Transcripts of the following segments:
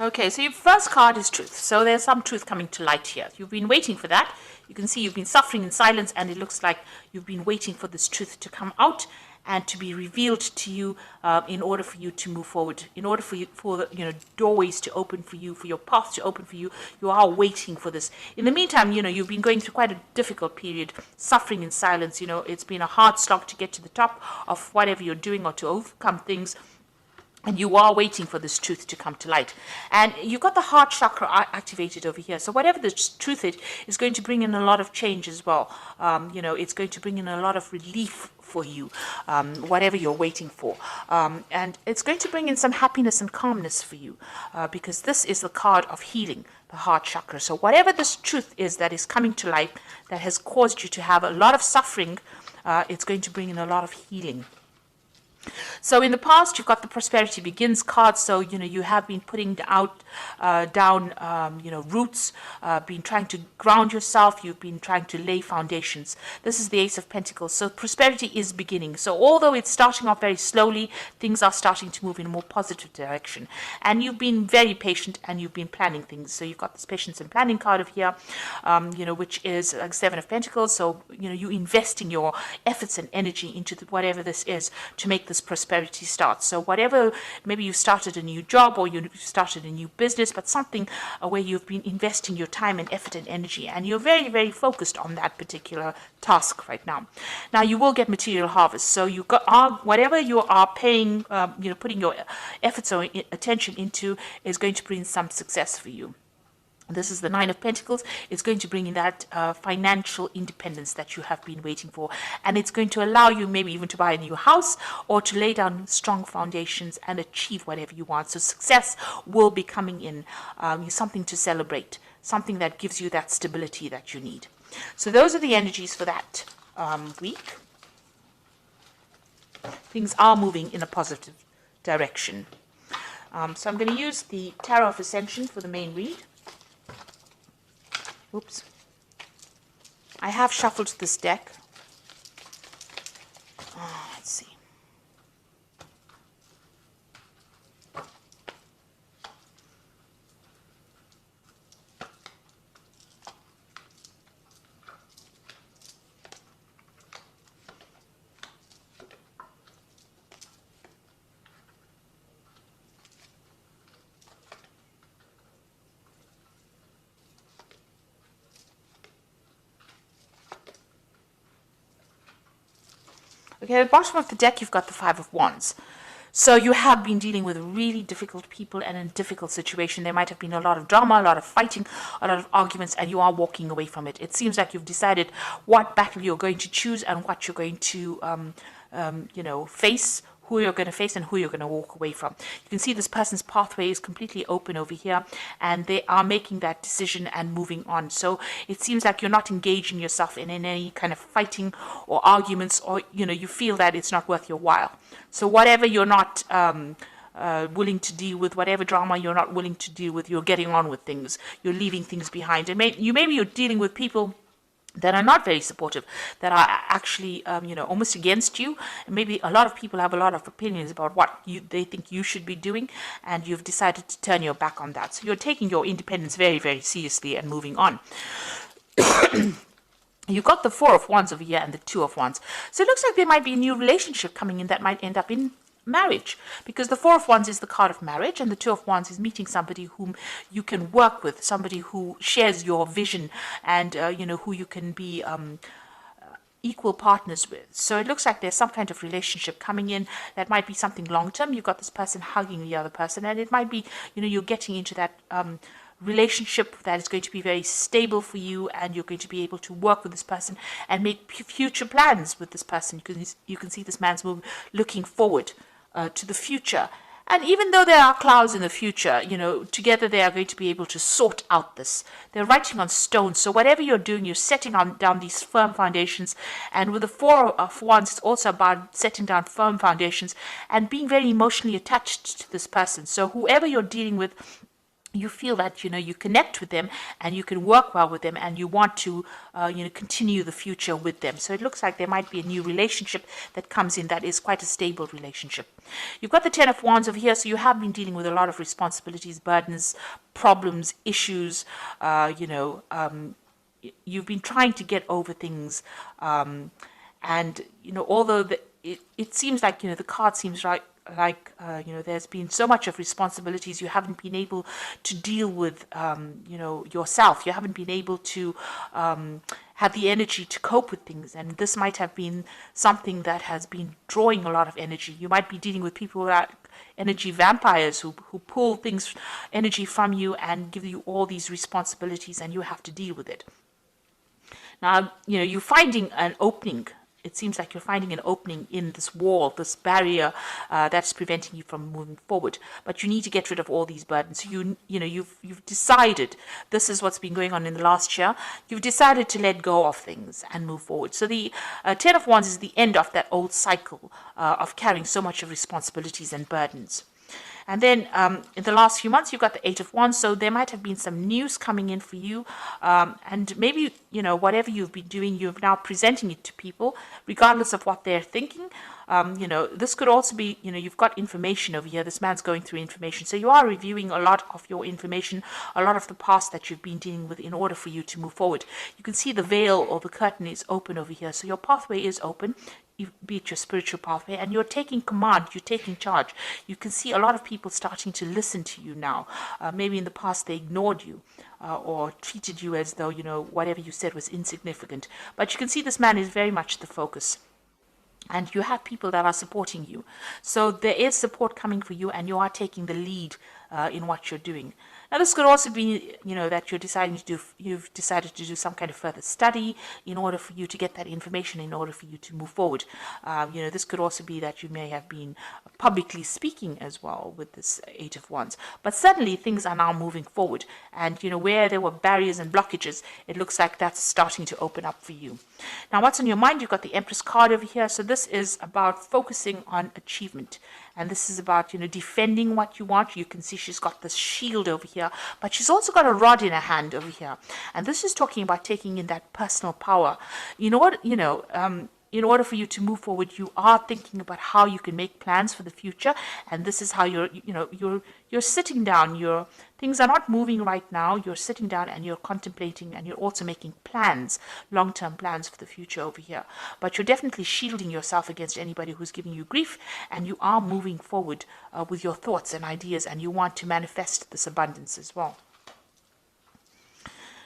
Okay, so your first card is truth. So there's some truth coming to light here. You've been waiting for that. You can see you've been suffering in silence, and it looks like you've been waiting for this truth to come out and to be revealed to you, in order for you to move forward, in order for you, for the, doorways to open for you, for your path to open for you. You are waiting for this. In the meantime, you've been going through quite a difficult period, suffering in silence. It's been a hard slog to get to the top of whatever you're doing or to overcome things. And you are waiting for this truth to come to light. And you've got the heart chakra activated over here. So whatever the truth is going to bring in a lot of change as well. It's going to bring in a lot of relief for you, whatever you're waiting for. And it's going to bring in some happiness and calmness for you, because this is the card of healing, the heart chakra. So whatever this truth is that is coming to light, that has caused you to have a lot of suffering, it's going to bring in a lot of healing. So in the past, you've got the Prosperity Begins card. So, you have been putting down roots, been trying to ground yourself. You've been trying to lay foundations. This is the Ace of Pentacles. So prosperity is beginning. So although it's starting off very slowly, things are starting to move in a more positive direction. And you've been very patient and you've been planning things. So you've got this Patience and Planning card of here, which is like Seven of Pentacles. So, you investing your efforts and energy into whatever this is to make this prosperity start. So whatever, maybe you started a new job or you started a new business, but something where you've been investing your time and effort and energy, and you're very, very focused on that particular task right now. Now you will get material harvest. So you got whatever you are paying, putting your efforts or attention into is going to bring some success for you. This is the Nine of Pentacles. It's going to bring in that financial independence that you have been waiting for. And it's going to allow you maybe even to buy a new house or to lay down strong foundations and achieve whatever you want. So success will be coming in, something to celebrate, something that gives you that stability that you need. So those are the energies for that week. Things are moving in a positive direction. So I'm going to use the Tarot of Ascension for the main read. Oops. I have shuffled this deck. Let's see. Okay, at the bottom of the deck, you've got the Five of Wands. So you have been dealing with really difficult people and in a difficult situation. There might have been a lot of drama, a lot of fighting, a lot of arguments, and you are walking away from it. It seems like you've decided what battle you're going to choose and what you're going to, face, who you're going to face and who you're going to walk away from. You can see this person's pathway is completely open over here, and they are making that decision and moving on. So it seems like you're not engaging yourself in any kind of fighting or arguments, or you feel that it's not worth your while. So whatever you're not willing to deal with, whatever drama you're not willing to deal with, you're getting on with things. You're leaving things behind, and maybe you're dealing with people that are not very supportive, that are actually, almost against you. And maybe a lot of people have a lot of opinions about what they think you should be doing, and you've decided to turn your back on that. So you're taking your independence very, very seriously and moving on. You've got the Four of Wands over here and the Two of Wands. So it looks like there might be a new relationship coming in that might end up in marriage, because the Four of Wands is the card of marriage and the Two of Wands is meeting somebody whom you can work with, somebody who shares your vision and who you can be equal partners with. So it looks like there's some kind of relationship coming in that might be something long term. You've got this person hugging the other person, and it might be you're getting into that relationship that is going to be very stable for you, and you're going to be able to work with this person and make future plans with this person. You can see this man's looking forward to the future. And even though there are clouds in the future, together they are going to be able to sort out this. They're writing on stone. So whatever you're doing, you're setting down these firm foundations. And with the Four of Wands, it's also about setting down firm foundations and being very emotionally attached to this person. So whoever you're dealing with, you feel that you connect with them and you can work well with them, and you want to continue the future with them. So it looks like there might be a new relationship that comes in that is quite a stable relationship. You've got the Ten of Wands over here, so you have been dealing with a lot of responsibilities, burdens, problems, issues. You've been trying to get over things, and although it seems like the card seems there's been so much of responsibilities, you haven't been able to deal with yourself. You haven't been able to have the energy to cope with things, and this might have been something that has been drawing a lot of energy. You might be dealing with people that energy vampires who pull things, energy from you, and give you all these responsibilities, and you have to deal with it. Now, you're finding an opening. It seems like you're finding an opening in this wall, this barrier that's preventing you from moving forward. But you need to get rid of all these burdens. You've decided, this is what's been going on in the last year. You've decided to let go of things and move forward. So the Ten of Wands is the end of that old cycle of carrying so much of responsibilities and burdens. And then in the last few months, you've got the Eight of Wands, so there might have been some news coming in for you. And maybe, whatever you've been doing, you're now presenting it to people, regardless of what they're thinking. This could also be, you've got information over here. This man's going through information. So you are reviewing a lot of your information, a lot of the past that you've been dealing with in order for you to move forward. You can see the veil or the curtain is open over here. So your pathway is open, be it your spiritual pathway, and you're taking command, you're taking charge. You can see a lot of people starting to listen to you now. Maybe in the past they ignored you or treated you as though, whatever you said was insignificant. But you can see this man is very much the focus. And you have people that are supporting you. So there is support coming for you, and you are taking the lead in what you're doing. Now, this could also be, that you've decided to do some kind of further study in order for you to get that information, in order for you to move forward. This could also be that you may have been publicly speaking as well with this Eight of Wands. But suddenly things are now moving forward. And, where there were barriers and blockages, it looks like that's starting to open up for you. Now, what's on your mind? You've got the Empress card over here. So this is about focusing on achievement. And this is about, defending what you want. You can see she's got this shield over here, but she's also got a rod in her hand over here. And this is talking about taking in that personal power. In order for you to move forward, you are thinking about how you can make plans for the future. And this is how you're sitting down. Things are not moving right now. You're sitting down and you're contemplating, and you're also making plans, long-term plans for the future over here. But you're definitely shielding yourself against anybody who's giving you grief, and you are moving forward with your thoughts and ideas, and you want to manifest this abundance as well.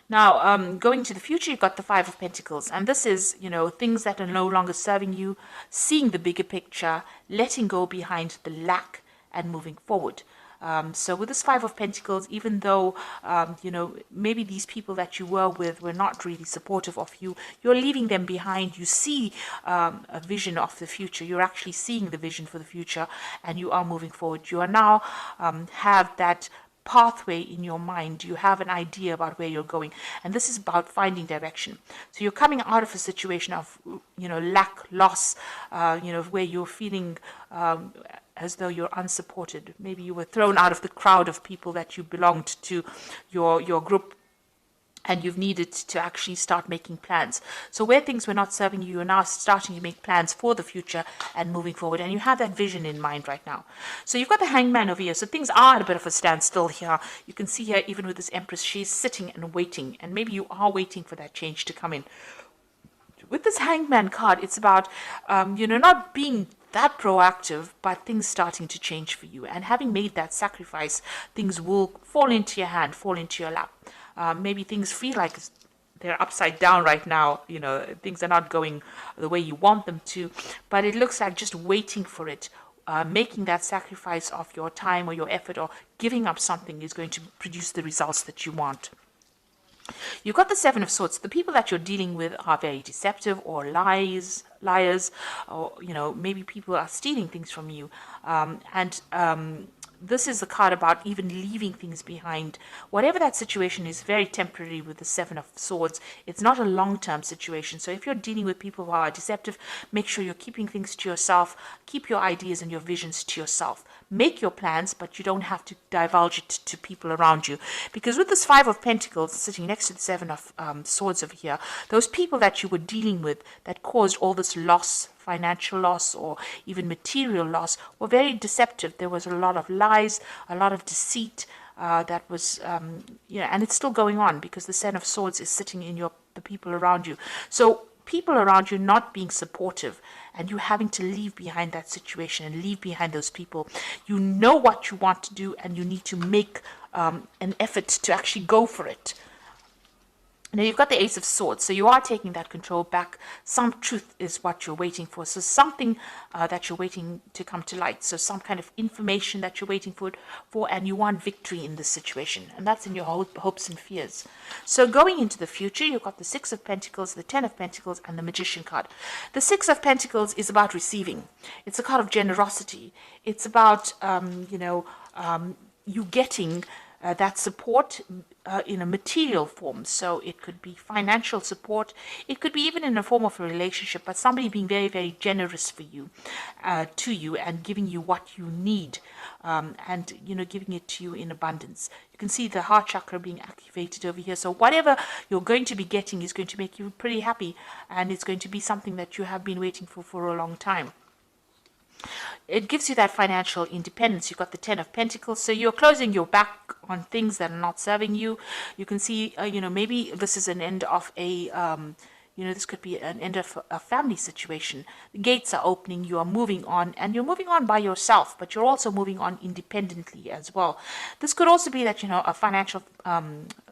Now, going to the future, you've got the Five of Pentacles, and this is, things that are no longer serving you, seeing the bigger picture, letting go behind the lack, and moving forward. So with this Five of Pentacles, even though, maybe these people that you were with were not really supportive of you, you're leaving them behind. You see a vision of the future. You're actually seeing the vision for the future, and you are moving forward. You are now have that pathway in your mind. You have an idea about where you're going, and this is about finding direction. So you're coming out of a situation of lack, loss, where you're feeling as though you're unsupported. Maybe you were thrown out of the crowd of people that you belonged to, your group, and you've needed to actually start making plans. So where things were not serving you, you're now starting to make plans for the future and moving forward. And you have that vision in mind right now. So you've got the Hangman over here. So things are at a bit of a standstill here. You can see here, even with this Empress, she's sitting and waiting. And maybe you are waiting for that change to come in. With this Hangman card, it's about, not being that proactive, but things starting to change for you. And having made that sacrifice, things will fall into your hand, fall into your lap. Maybe things feel like they're upside down right now. Things are not going the way you want them to, but it looks like just waiting for it, making that sacrifice of your time or your effort or giving up something is going to produce the results that you want. You've got the Seven of Swords. The people that you're dealing with are very deceptive or liars, or, maybe people are stealing things from you. this is the card about even leaving things behind. Whatever that situation is, very temporary with the Seven of Swords. It's not a long-term situation. So if you're dealing with people who are deceptive, make sure you're keeping things to yourself. Keep your ideas and your visions to yourself. Make your plans, but you don't have to divulge it to people around you. Because with this Five of Pentacles sitting next to the Seven of Swords over here, those people that you were dealing with that caused all this loss, financial loss or even material loss, were very deceptive. There was a lot of lies, a lot of deceit that was, and it's still going on because the Seven of Swords is sitting in the people around you. So people around you not being supportive and you having to leave behind that situation and leave behind those people. You know what you want to do and you need to make an effort to actually go for it. Now you've got the Ace of Swords, so you are taking that control back. Some truth is what you're waiting for. So something that you're waiting to come to light. So some kind of information that you're waiting for, and you want victory in this situation. And that's in your hopes and fears. So going into the future, you've got the Six of Pentacles, the Ten of Pentacles, and the Magician card. The Six of Pentacles is about receiving. It's a card of generosity. It's about, you getting that support in a material form. So it could be financial support. It could be even in a form of a relationship, but somebody being very, very generous for you, to you, and giving you what you need, and giving it to you in abundance. You can see the heart chakra being activated over here. So whatever you're going to be getting is going to make you pretty happy, and it's going to be something that you have been waiting for a long time. It gives you that financial independence. You've got the Ten of Pentacles, so you're closing your back on things that are not serving you. You can see, maybe this is an end of a, this could be an end of a family situation. The gates are opening, you are moving on, and you're moving on by yourself, but you're also moving on independently as well. This could also be that, a financial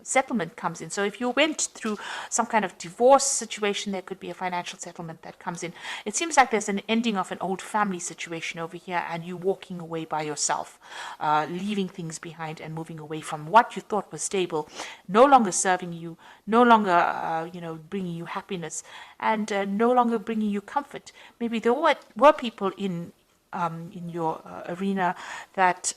settlement comes in. So if you went through some kind of divorce situation, there could be a financial settlement that comes in. It seems like there's an ending of an old family situation over here, and you walking away by yourself, leaving things behind and moving away from what you thought was stable, no longer serving you, no longer, bringing you happiness, and no longer bringing you comfort. Maybe there were people in your arena that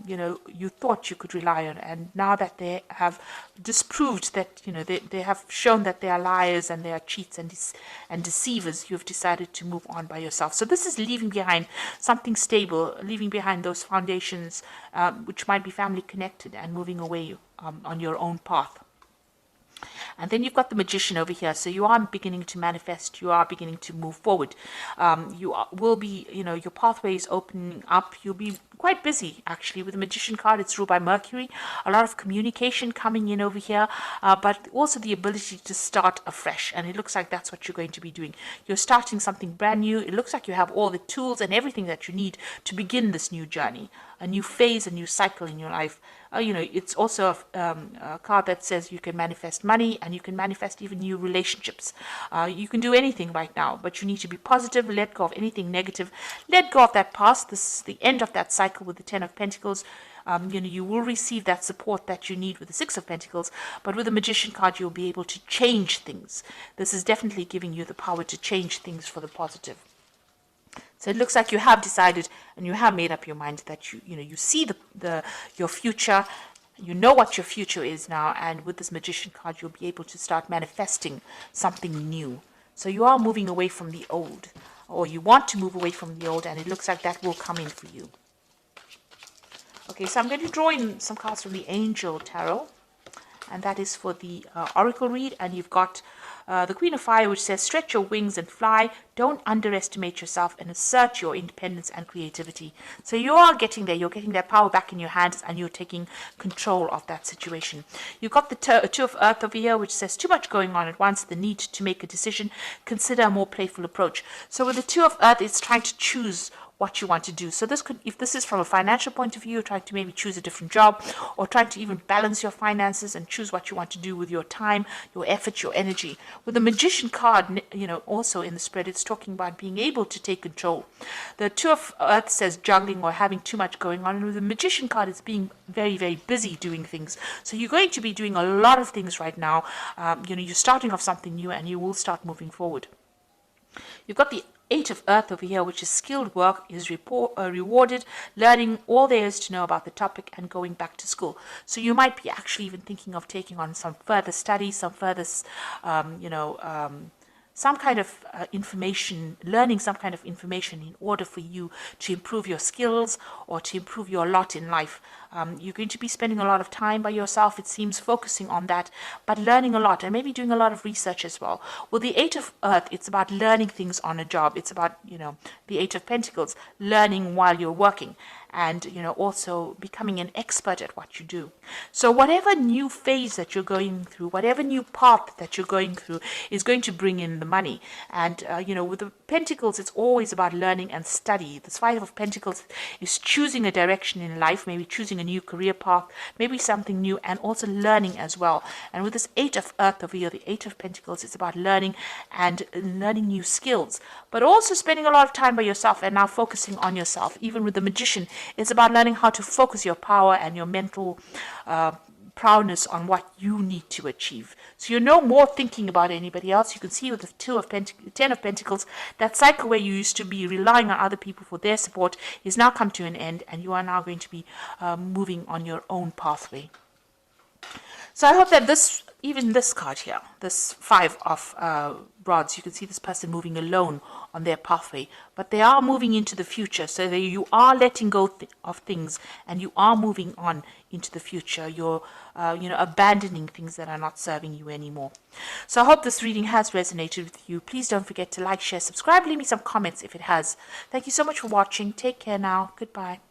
you thought you could rely on, and now that they have disproved that, they have shown that they are liars and they are cheats and deceivers, you've decided to move on by yourself. So this is leaving behind something stable, leaving behind those foundations, which might be family connected, and moving away on your own path. And then you've got the Magician over here. So you are beginning to manifest. You are beginning to move forward. Will be, your pathway is opening up. You'll be quite busy, actually. With the Magician card, it's ruled by Mercury. A lot of communication coming in over here, but also the ability to start afresh. And it looks like that's what you're going to be doing. You're starting something brand new. It looks like you have all the tools and everything that you need to begin this new journey, a new phase, a new cycle in your life. It's also a card that says you can manifest money, and you can manifest even new relationships. You can do anything right now, but you need to be positive, let go of anything negative, let go of that past. This is the end of that cycle with the Ten of Pentacles. You will receive that support that you need with the Six of Pentacles, but with the Magician card, you'll be able to change things. This is definitely giving you the power to change things for the positive. So it looks like you have decided and you have made up your mind that you see your future. You know what your future is now, and with this Magician card, you'll be able to start manifesting something new. So you are moving away from the old, or you want to move away from the old, and it looks like that will come in for you. Okay, so I'm going to draw in some cards from the Angel Tarot, and that is for the Oracle read, and you've got the Queen of Fire, which says, stretch your wings and fly. Don't underestimate yourself and assert your independence and creativity. So you are getting there. You're getting that power back in your hands, and you're taking control of that situation. You've got the Two of Earth over here, which says, too much going on at once, the need to make a decision. Consider a more playful approach. So with the Two of Earth, it's trying to choose what you want to do. So this could, if this is from a financial point of view, trying to maybe choose a different job, or trying to even balance your finances and choose what you want to do with your time, your effort, your energy. With the Magician card, also in the spread, it's talking about being able to take control. The Two of Earth says juggling or having too much going on, and with the Magician card, it's being very, very busy doing things. So you're going to be doing a lot of things right now. You're starting off something new, and you will start moving forward. You've got the Eight of Earth over here, which is skilled work, is rewarded, learning all there is to know about the topic and going back to school. So you might be actually even thinking of taking on some further study, some further, some kind of information, learning some kind of information in order for you to improve your skills or to improve your lot in life. You're going to be spending a lot of time by yourself, it seems, focusing on that, but learning a lot and maybe doing a lot of research as well. Well, the Eight of Earth, it's about learning things on a job. It's about, the Eight of Pentacles, learning while you're working, and also becoming an expert at what you do. So whatever new phase that you're going through, whatever new path that you're going through, is going to bring in the money. And with the Pentacles, it's always about learning and study. This Five of Pentacles is choosing a direction in life, maybe choosing a new career path, maybe something new, and also learning as well. And with this Eight of Earth over here, the Eight of Pentacles, it's about learning and learning new skills, but also spending a lot of time by yourself and now focusing on yourself. Even with the Magician, it's about learning how to focus your power and your mental proudness on what you need to achieve. So you're no more thinking about anybody else. You can see with the Ten of Pentacles, that cycle where you used to be relying on other people for their support is now come to an end, and you are now going to be moving on your own pathway. So I hope that even this card here, this Five of Rods, you can see this person moving alone on their pathway, but they are moving into the future. So you are letting go of things, and you are moving on into the future. You're abandoning things that are not serving you anymore. So I hope this reading has resonated with you. Please don't forget to like, share, subscribe, leave me some comments if it has. Thank you so much for watching. Take care now. Goodbye.